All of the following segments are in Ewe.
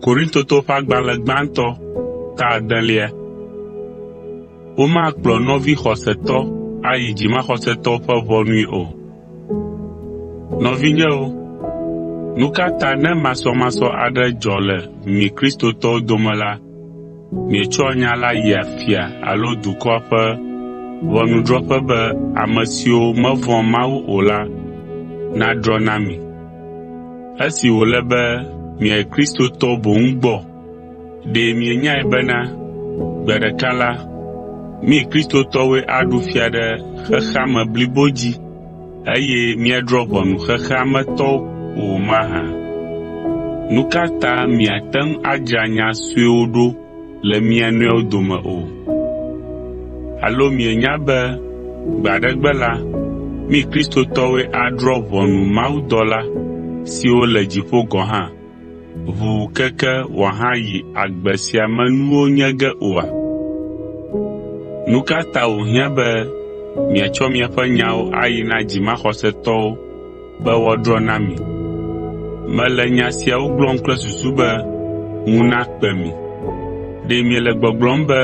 Korintoto ƒe agbalẽ gbãtɔ ta 10. Womakplɔ nɔvi xɔsetɔ ayi dzimaxɔsetɔwo ƒe ʋɔnui o. Nɔvinyewo, nu ka ta ne masɔmasɔ aɖe dzɔ le mi kristotɔwo dome la, mietsɔ nya la yi afia alo dukɔa ƒe ʋɔnudrɔ̃ƒe be ame siwo mevɔ̃ Mawu o la nadrɔ̃ na mi? Esi wòle be miayi kristotɔwo boŋ gbɔ, ɖe mienyae bena gbe ɖeka la, mi kristotɔwoe aɖu fia ɖe xexea me blibo dzi eye míadrɔ̃ ʋɔnu xexea me tɔwo o mahã? Nu ka ta miate ŋu adzra nya suewo ɖo le mia nɔewo dome o? Alo mienya be gbe aɖe gbe la, mi kristotɔwoe adrɔ̃ ʋɔnu mawudɔla siwo le dziƒo gɔ̃ hã, ʋu keke wòahayi agbe sia me nuwo nye ge oa? Nu ka ta wòhiã be miatsɔ miaƒe nyawo ayi na dzimaxɔsetɔwo be woadrɔ̃ na mi? Mele nya siawo gblɔm kple susu be ŋu nakpe mi. Ɖe miele gbɔgblɔm be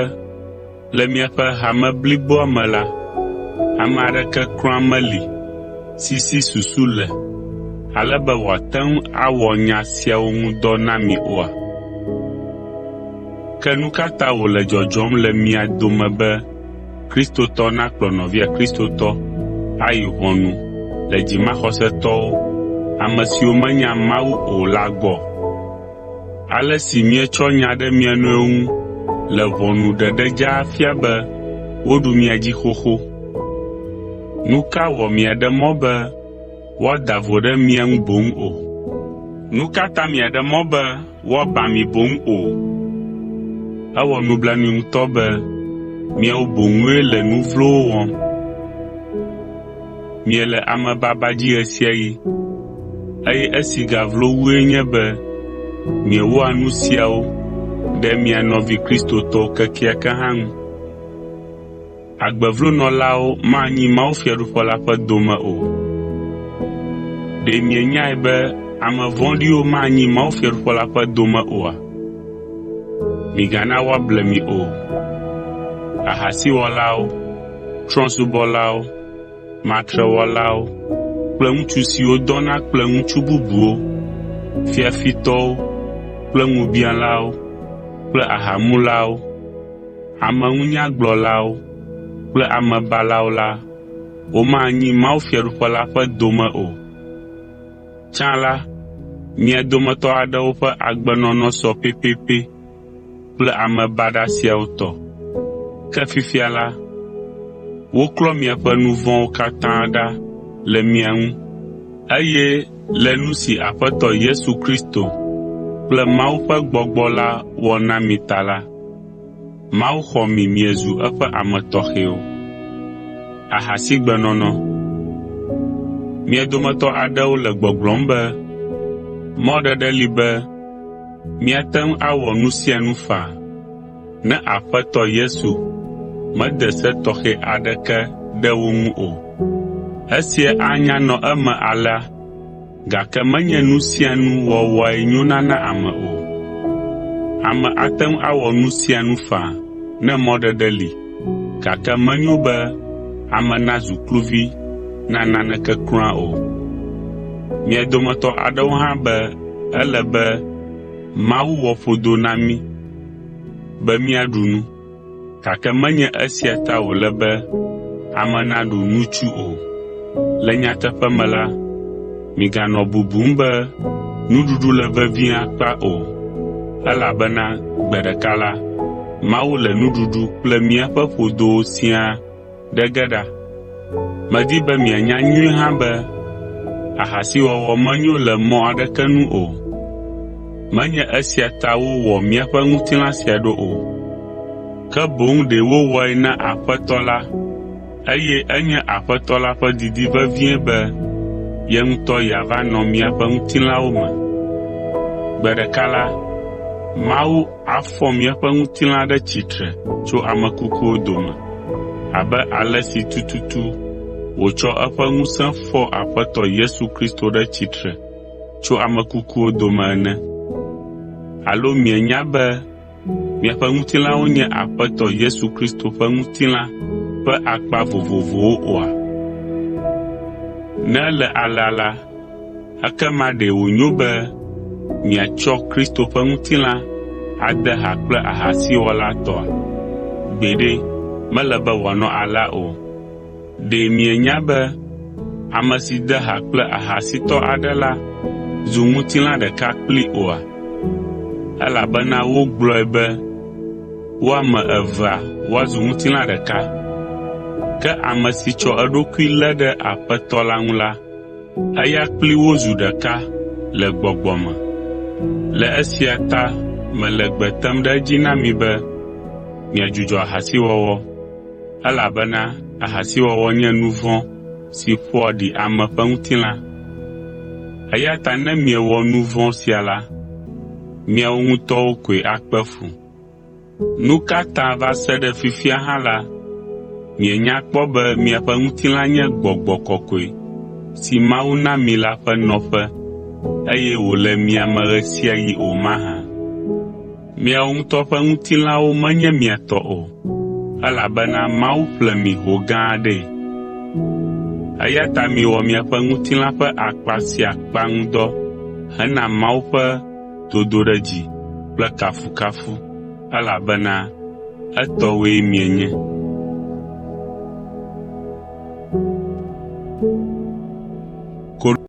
le miaƒe hame bliboa me la, ame aɖeke kura meli si susu le ale be wòate ŋu awɔ nya siawo ŋu dɔ na mi oa? Ke nu ka ta wòle dzɔdzɔm le mia dome be kristotɔ nakplɔ nɔvia kristotɔ ayi ʋɔnu le dzimaxɔsetɔwo, ame siwo menya Mawu o la gbɔ? Ale si mietsɔ nya ɖe mia nɔewo ŋu le ʋɔnu ɖeɖe dzaa fia be woɖu mia dzi xoxo. Nu ka wɔ miaɖe mɔ be woada vo ɖe mia ŋu boŋ o? Nu ka ta miaɖe mɔ be woaba mi boŋ o? Ewɔ nublanui ŋutɔ be miawo boŋue le nu vlowo wɔm. Miele amebaba dzi ɣe sia ɣi, eye esi gavlo wue nye be miewɔa nu siawo ɖe mia nɔvi kristotɔwo kekeake hã ŋu. Agbevlonɔlawo manyi mawufiaɖuƒe la ƒe dome o. Ɖe mienyae be ame vɔ̃ɖiwo manyi mawufiaɖuƒe la ƒe dome oa? Migana woable mi o. Ahasiwɔlawo, trɔ̃subɔlawo, matrewɔlawo kple ŋutsu siwo dɔna kple ŋutsu bubuwo, fiafitɔwo kple ŋubiãlawo kple ahamulawo, ameŋunyagblɔlawo kple amebalawo la, womanyi mawufiaɖuƒe la ƒe dome o. Tsã la, mia dometɔ aɖewo ƒe agbenɔnɔ sɔ pɛpɛpɛ kple ame baɖa siawo tɔ. Ke fifia la, woklɔ miaƒe nu vɔ̃wo katã ɖa le mia ŋu, eye le nu si Aƒetɔ Yesu Kristo kple Mawu ƒe Gbɔgbɔ la wɔ na mi ta la, Mawu xɔ mi miezu eƒe ame tɔxɛwo. Ahasigbenɔnɔ. Mia dometɔ aɖewo le gbɔgblɔm be mɔɖeɖe li be míate ŋu awɔ nu sia nu faa ne Aƒetɔ Yesu mede se tɔxɛ aɖeke ɖe wo ŋu o. Esia anya nɔ eme alea, gake menye nu sia nu wɔwɔe nyona na ame o. Ame ate ŋu awɔ nu sia nu faa ne mɔɖeɖe li, gake menyo be ame nazu kluvi na naneke kura o. Mia dometɔ aɖewo hã be ele be Mawu wɔ ƒodo na mí be míaɖu nu, gake menye esia ta wòle be ame naɖu nutsu o. Le nyateƒe me la, miganɔ bubum be nuɖuɖu le vevie akpa o, elabena gbe ɖeka la, Mawu le nuɖuɖu kple míaƒe ƒodowo siaa ɖe ge ɖa. Medi be mianya nyuie hã be ahasiwɔwɔ menyo le mɔ aɖeke nu o. Menye esia ta wowɔ míaƒe ŋutilã sia ɖo o, ke boŋ ɖe wowɔe na Aƒetɔ la, eye enye Aƒetɔ la ƒe didi vevie be ye ŋutɔ yeava nɔ míaƒe ŋutilãwo me. Gbe ɖeka la, Mawu afɔ míaƒe ŋutilã ɖe tsitre tso ame kukuwo dome, abe ale si tututu wòtsɔ eƒe ŋusẽ fɔ Aƒetɔ Yesu Kristo ɖe tsitre tso ame kukuwo dome ene. alo mienya be miaƒe ŋutilãwo nye Aƒetɔ Yesu Kristo ƒe ŋutilã ƒe akpa vovovowo oa? Ne ele alea la, ekema ɖe wònyo be miatsɔ Kristo ƒe ŋutilã ade ha kple ahasiwɔla tɔa? Gbeɖe, mele be wòanɔ alea o. Ɖe mienya be ame si de ha kple ahasitɔ aɖe la zu ŋutilã ɖeka kplii oa? Elabena wogblɔe be wo ame evea woazu ŋutilã ɖeka. Ke ame si tsɔ eɖokui lé ɖe Aƒetɔ la ŋu la, eya kplii wozu ɖeka le gbɔgbɔ me. Le esia ta mele gbe tem ɖe edzi na mi be miadzudzɔ ahasiwɔwɔ, elabena ahasiwɔwɔ nye nu vɔ̃ si ƒoa ɖi ame ƒe ŋutilã. Eya ta ne miewɔ nu vɔ̃ sia la, miawo ŋutɔwo koe akpe fu. Nu ka ta va se ɖe fifia hã la, mienya kpɔ be miaƒe ŋutilã nye Gbɔgbɔ Kɔkɔe si Mawu na mi la ƒe nɔƒe, eye wòle mia me ɣe sia ɣi o mahã? Miawo ŋutɔ ƒe ŋutilãwo menye mia tɔ o, elabena Mawu ƒle mi ho gã aɖee. Eya ta miwɔ miaƒe ŋutilã ƒe akpa sia akpa ŋu dɔ hena Mawu ƒe dodoɖedzi kple kafukafu, elabena etɔwoe mienye.